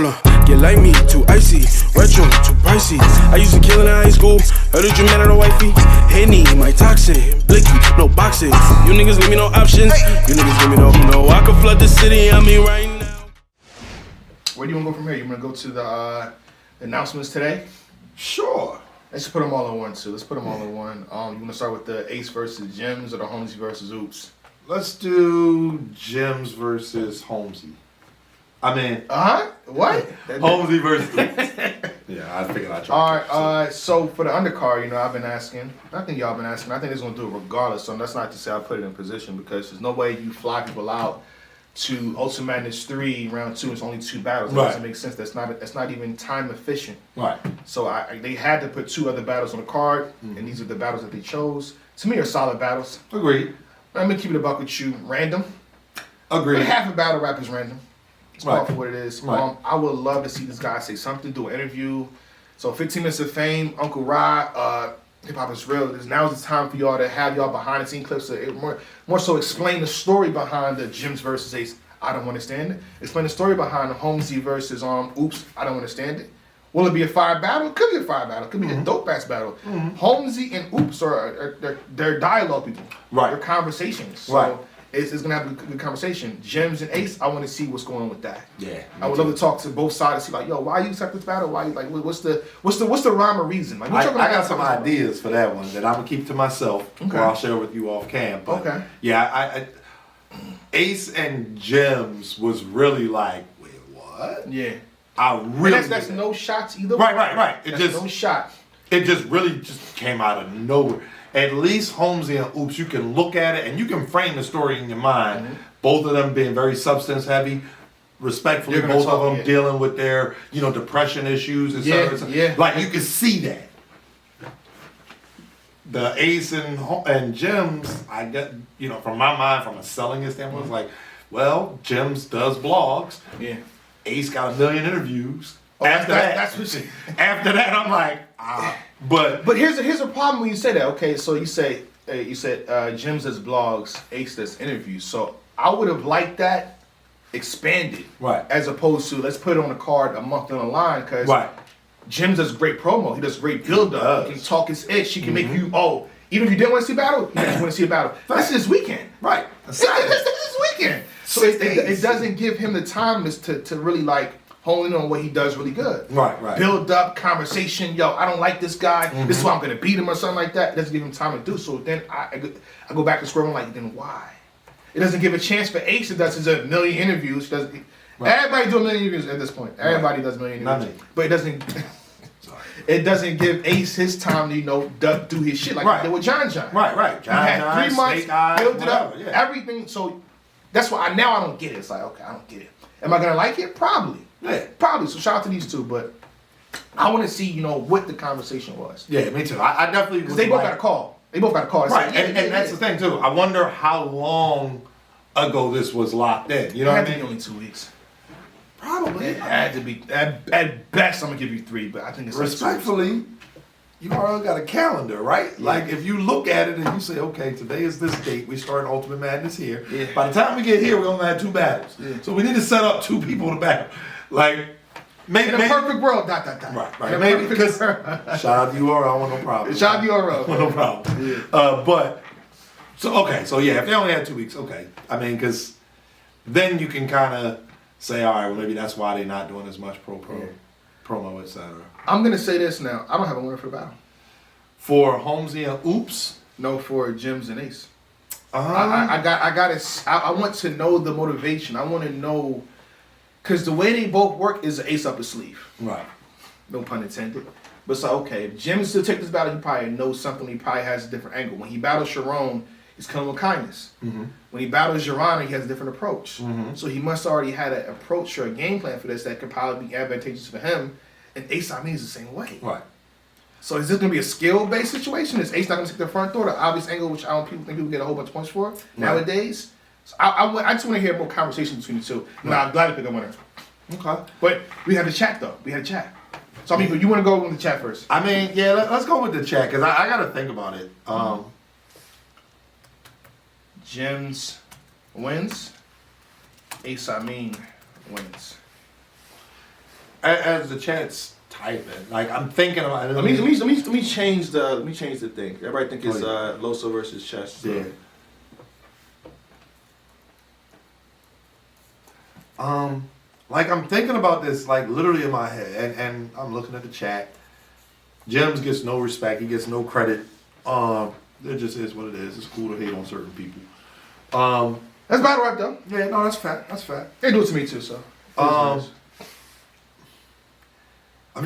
Hold on, get like me, too icy. Retro, too pricey. I used to kill in high school. Heard that you met on a wifey. Henny, my toxic. Blicky, no boxing. You niggas give me no options. You niggas give me no. I can flood the city, I mean right now. Where do you want to go from here? You want to go to the announcements today? Sure. Let's put them all in one, too. Let's put them all in one. You want to start with the Ace versus Jimz or the Holmesy versus Oops? Let's do Jimz versus Holmesy. I mean, what? Holmesy versus Oops. Yeah, I figured I'd try. All right. So for the undercard, I've been asking. I think y'all been asking. I think they're gonna do it regardless. So that's not to say I put it in position because there's no way you fly people out to Ultimate Madness 3 round 2. It's only 2 battles. That doesn't make sense. That's not even time efficient. Right. So they had to put 2 other battles on the card, and these are the battles that they chose. To me, are solid battles. Agreed. Let me keep it a buck with you. Random. Agreed. But half a battle rap is random. It's right. for what it is. Right. I would love to see this guy say something, do an interview. So 15 Minutes of Fame, Uncle Rod, Hip Hop is Real. Now's the time for y'all to have y'all behind the scene clips. More so explain the story behind the Jimz versus Ace. I don't understand it. Explain the story behind the Holmesy versus Oops. I don't understand it. Will it be a fire battle? It could be a fire battle. It could be a dope ass battle. Holmesy and Oops are they're dialogue people. Right. They're conversations. So right. It's gonna have a good conversation. Jimz and Ace, I want to see what's going on with that. Yeah. I would love to talk to both sides and see why you accept this battle? Why you what's the rhyme or reason? Like I got some ideas for that one that I'm gonna keep to myself or I'll share with you off cam. But yeah, I Ace and Jimz was really like, wait, what? Yeah. I really that's no shots either way. Right. That's no shot. It just really came out of nowhere. At least Holmesy and Oops, you can look at it and you can frame the story in your mind. Both of them being very substance heavy. Respectfully, both of them dealing with their, depression issues and stuff. Yeah. Like you can see that. The Ace and Jimz, I get, from my mind, from a selling standpoint, it's like, well, Jimz does blogs. Yeah. Ace got 1 million interviews. After that, I'm like, But here's a problem when you say that. Okay, so you said Jimz does blogs, Ace does interviews. So I would have liked that expanded, right? As opposed to let's put it on the card a month down the line because Jimz does great promo. He does great build up. He can talk his itch. He can make you even if you didn't want to see a battle, you just want to see a battle. This is his weekend, right? This is his weekend. So it doesn't give him the time to really honing on what he does really good. Right. Build up conversation. Yo, I don't like this guy. This is why I'm gonna beat him or something like that. It doesn't give him time to do. So then I go back to square one. Then why? It doesn't give a chance for Ace that does his 1 million interviews. Everybody do 1 million interviews at this point. Everybody does 1 million interviews. But it doesn't. It doesn't give Ace his time to do his shit like he did with John. Right. John had 3 months, built it up, everything. So that's why I don't get it. It's like, okay, I don't get it. Am I gonna like it? Probably. Yeah. Probably. So shout out to these two, but I want to see, what the conversation was. Yeah, me too. I definitely because they both got a call. Right, and that's the thing too. I wonder how long ago this was locked in. You know what I mean? Only 2 weeks. Probably. It had to be. At best, I'm gonna give you 3, but I think it's respectfully. You already got a calendar, right? Yeah. Like if you look at it and you say, okay, today is this date. We start Ultimate Madness here. Yeah. By the time we get here, we only had 2 battles. Yeah. So we need to set up 2 people to battle. Like maybe in a perfect world. Right. Maybe because shout out to URL, I want no problem. Shout out to URL, no problem. Yeah. But so if they only had 2 weeks, okay. I mean, because then you can kind of say, all right, well maybe that's why they're not doing as much promo, etc. I'm gonna say this now. I don't have a winner for the battle. For Holmesy and Oops? No, for Jimz and Ace. I want to know the motivation. I want to know because the way they both work is an ace up his sleeve. Right. No pun intended. But so okay, if Jimz to take this battle, he probably knows something. He probably has a different angle. When he battles Sharon, he's coming with kindness. When he battles Joanna, he has a different approach. So he must already had an approach or a game plan for this that could probably be advantageous for him. And Ace Amin is the same way. Right. So is this going to be a skill-based situation? Is Ace not going to take the front door, the obvious angle, which I don't think people get a whole bunch of points for nowadays? So I just want to hear more conversation between the two. Now, I'm glad to pick a winner. Okay. But we had the chat, though. So, I mean, you want to go in the chat first? I mean, yeah, let's go with the chat, because I got to think about it. Jimz wins. Ace Amin wins. as the chat's typing, like I'm thinking about. Let me change the thing. Everybody think it's Loso versus Chess. So. Yeah. Like I'm thinking about this, like literally in my head, and I'm looking at the chat. Jimz gets no respect. He gets no credit. It just is what it is. It's cool to hate on certain people. That's battle rap though. Yeah, no, that's fact. That's fact. They do it to me too. So. I'm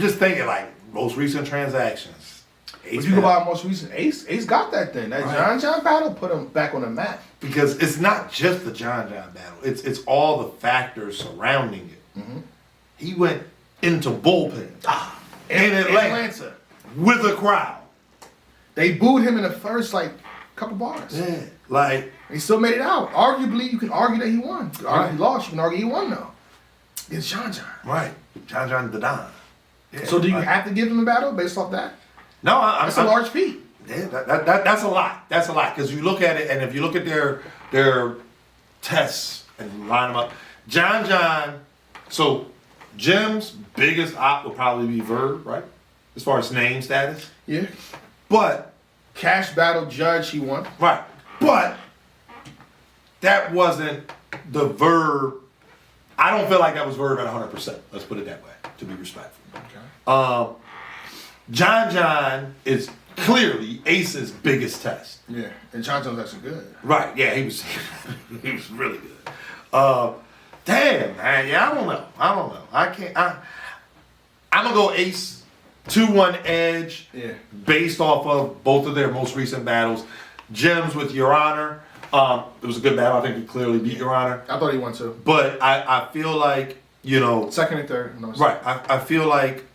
just thinking like most recent transactions. If you go by most recent, Ace got that thing. That right. John battle put him back on the map. Because it's not just the John battle. It's all the factors surrounding it. Mm-hmm. He went into bullpen in Atlanta with a crowd. They booed him in the first couple bars. Yeah, like he still made it out. Arguably, you can argue that he won. You can argue he lost. You can argue he won though. It's John. Right, John the Don. Yeah, so do you have to give him a battle based off that? No, that's a large feat. Yeah, that's a lot. That's a lot because you look at it, and if you look at their tests and line them up, John. So Jim's biggest op would probably be Verb, right? As far as name status. Yeah. But Cash battle judge, he won. Right. But that wasn't the Verb. I don't feel like that was Verb at 100%. Let's put it that way, to be respectful. Okay. John is clearly Ace's biggest test. Yeah, and John's actually good. Right, yeah, he was really good. Damn, man, yeah, I don't know. I'm gonna go Ace 2-1 edge based off of both of their most recent battles. Jimz with Your Honor. It was a good battle. I think he clearly beat Your Honor. I thought he won too. But I feel like, second and third. No, right. I feel like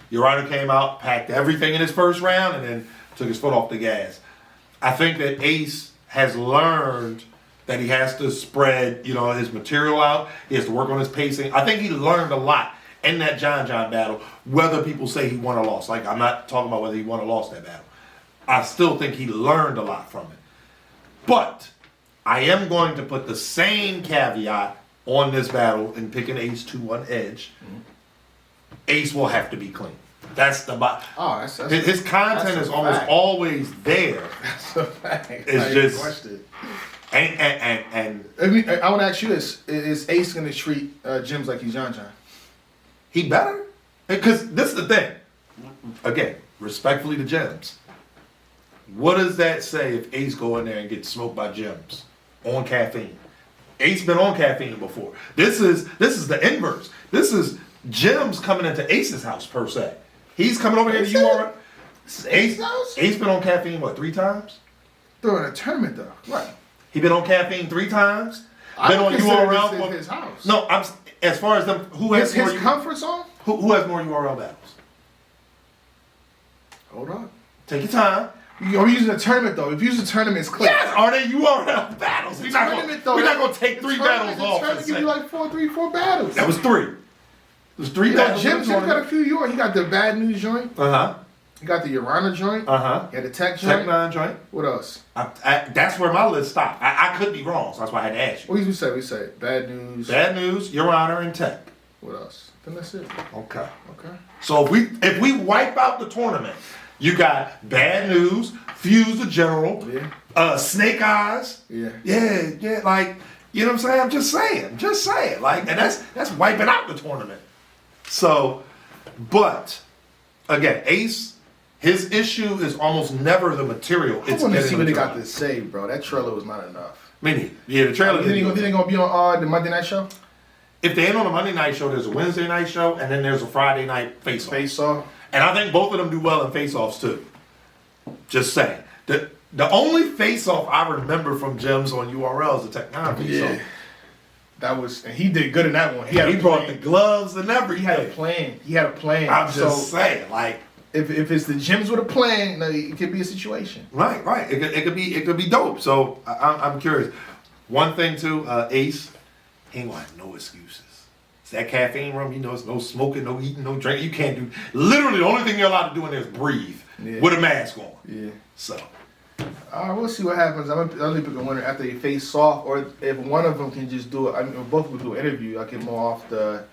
Your Honor came out, packed everything in his first round, and then took his foot off the gas. I think that Ace has learned that he has to spread, his material out. He has to work on his pacing. I think he learned a lot in that John battle, whether people say he won or lost. Like, I'm not talking about whether he won or lost that battle. I still think he learned a lot from it. But I am going to put the same caveat on this battle in picking Ace 2-1 edge. Mm-hmm. Ace will have to be clean. That's the his content is almost always there. That's a fact. It's just and I want to ask you this: is Ace going to treat Jimz like he's John? He better, because this is the thing. Again, respectfully to Jimz, what does that say if Ace go in there and gets smoked by Jimz on caffeine? Ace been on caffeine before. This is the inverse. This is Jimz coming into Ace's house per se. He's coming over here to URL. Ace been on caffeine, what, 3 times? During a tournament, though. Right. He been on caffeine 3 times? Been on URL for his house. No, as far as them, who has his comfort zone? Who has more URL battles? Hold on. Take your time. You're using a tournament, though. If you use a tournament, it's clear. Yes, are they URL battles? We're not going to take 3 battles off. The tournament give you like 4 battles. That was 3. There's 3 battles. Jim's got a few URL. He got the Bad News joint. Uh-huh. He got the Urana joint. Uh-huh. He had the Tech joint. Tech 9 joint. What else? That's where my list stopped. I could be wrong, so that's why I had to ask you. What did we say? We said Bad News. Bad News, Your Honor, and Tech. What else? Then that's it. Okay. Okay. So if we wipe out the tournament, you got Bad News, Fuse the General, Snake Eyes. Yeah. Yeah, like, you know what I'm saying? I'm just saying. Like, and that's wiping out the tournament. So, but again, Ace, his issue is almost never the material. I want to see what they got to say, bro. That trailer was not enough. Meaning, yeah, the trailer. Think they gonna be on the Monday night show? If they ain't on the Monday night show, there's a Wednesday night show, and then there's a Friday night face-off. Face-off. And I think both of them do well in face-offs too. Just saying. The only face-off I remember from Jimz on URL is the Tech 9 face-off. Yeah. That was, and he did good in that one. He brought the gloves and everything. He had a plan. I'm just saying, like, if it's the Jimz with a plan, it could be a situation. Right. It could be dope. So I'm curious. One thing too, Ace, he ain't gonna have no excuses. It's that caffeine room, it's no smoking, no eating, no drinking. You can't do. Literally, the only thing you're allowed to do in there is breathe with a mask on. Yeah. So. We'll see what happens. I'm gonna pick a winner after they face off, or if one of them can just do it. I mean, both will do an interview. I'll get more off the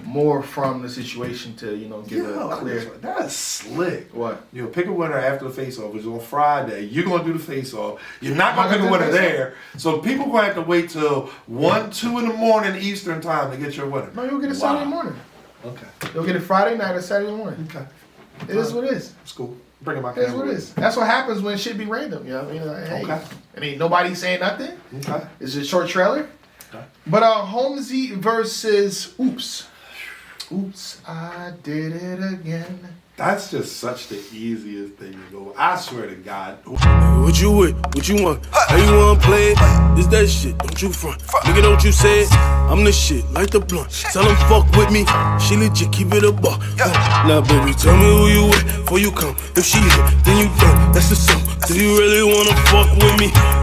more from the situation to, you know, give a clear. That's slick. What? You'll pick a winner after the face-off, which is on Friday. You're going to do the face-off. You're not going to pick a winner there. So people going to have to wait till 1, 2 in the morning Eastern time to get your winner. No, you'll get it Saturday morning. Okay. You'll get it Friday night or Saturday morning. Okay. It is what it is. It's cool. Bring it back. It is what it is. That's what happens when shit be random. You know what I mean? Like, hey, Okay. and ain't nobody saying nothing. Okay. It's a short trailer. Okay. But Holmesy versus Oops. Oops, I did it again. That's just such the easiest thing to go. I swear to God. What you with? What you want? How you want to play it? It's that shit, don't you front. Nigga, don't you say it? I'm the shit, like the blunt. Tell them fuck with me. She legit, keep it a buck. Now, baby, tell me who you with before you come. If she hit, then you done. That's the song. Do you really wanna fuck with me?